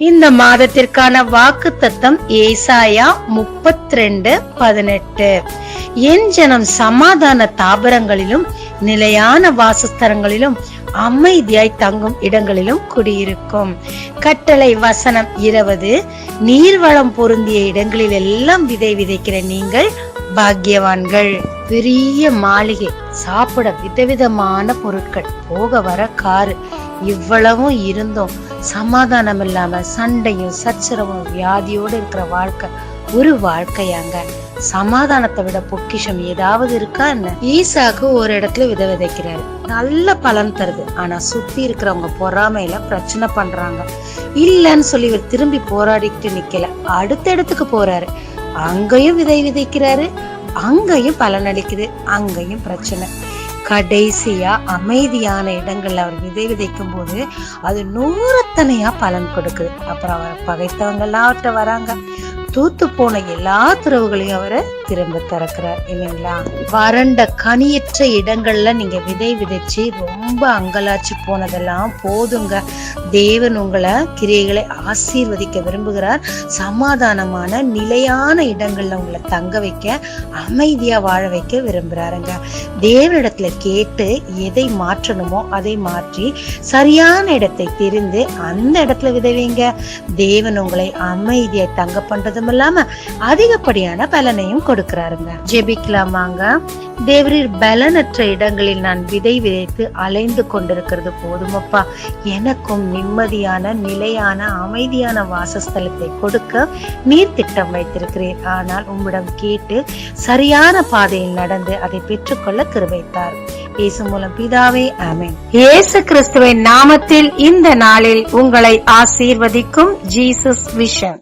இந்த மாதத்திற்கான வாக்குத்தத்தம் ஏசாயா 32:18. என் ஜனம் சமாதான தாபரங்களிலும் நிலையான வாசஸ்தலங்களிலும் அமைதியாய் தங்கும் இடங்களிலும் குடியிருக்கும். கட்டளை வசனம் 20. நீர்வளம் பொருந்திய இடங்களில் எல்லாம் விதை விதைக்கிற நீங்கள் பாக்கியவான்கள். பெரிய மாளிகை, சாப்பிட விதவிதமான பொருட்கள், போக வர காரு, இவ்வளவும் இருந்தும் சமாதானம் இல்லாம சண்டையும் சச்சரவும் வியாதியோடு இருக்கிற வாழ்க்கை ஒரு வாழ்க்கையாங்க. சமாதானத்தை விட பொக்கிஷம் ஏதாவது இருக்கா என்ன? ஈசாக்கு ஒரு இடத்துல விதை விதைக்கிறாரு, நல்ல பலன் தருது. ஆனா சுத்தி இருக்கிறவங்க பொறாமையில பிரச்சனை பண்றாங்க. இல்லன்னு சொல்லி இவர் திரும்பி போராடிட்டு நிக்கல, அடுத்த இடத்துக்கு போறாரு. அங்கேயும் விதை விதைக்கிறாரு, அங்கேயும் பலன் அளிக்குது, அங்கேயும் பிரச்சனை. கடைசியா அமைதியான இடங்கள்ல அவர் விதை விதைக்கும் போது அது 100 பலன் கொடுக்குது. அப்புறம் அவரை பகைத்தவங்க எல்லாம் அவர்கிட்ட வராங்க. தூத்து போன எல்லா துறவுகளையும் அவரை திரும்ப திறக்கிறார் இல்லைங்களா? வறண்ட கனியற்ற இடங்கள்ல நீங்க விதை விதைச்சு ரொம்ப அங்கலாச்சு போனதெல்லாம் போதுங்க. தேவன் உங்களை கிரியைகளை ஆசீர்வதிக்க விரும்புகிறார். சமாதானமான நிலையான இடங்கள்ல உங்களை தங்க வைக்க, அமைதியா வாழ வைக்க விரும்புறாருங்க. தேவனிடத்துல கேட்டு எதை மாற்றணுமோ அதை மாற்றி சரியான இடத்தை தெரிந்து அந்த இடத்துல விதைவீங்க. தேவன் உங்களை அமைதியை தங்க பண்றதும் இல்லாம அதிகப்படியான பலனையும் கொடுக்கிறாருங்க. ஜெபிக்கலாமாங்க. தேவரீர் பலனற்ற இடங்களில் நான் விதை விதைத்து அலைந்து கொண்டிருக்கிறது போதுமப்பா. எனக்கும் நிம்மதியான நிலையான அமைதியான வாசஸ்தலத்தை கொடுக்க நீர் திட்டம் வைத்திருக்கிறேன். ஆனால் உம்மிடம் கேட்டு சரியான பாதையில் நடந்து அதை பெற்றுக்கொள்ள கிருபைத்தார். இயேசு மூலம் பிதாவே, ஆமென். இயேசு கிறிஸ்துவின் நாமத்தில் இந்த நாளில் உங்களை ஆசீர்வதிக்கும் ஜீசஸ் விஷன்.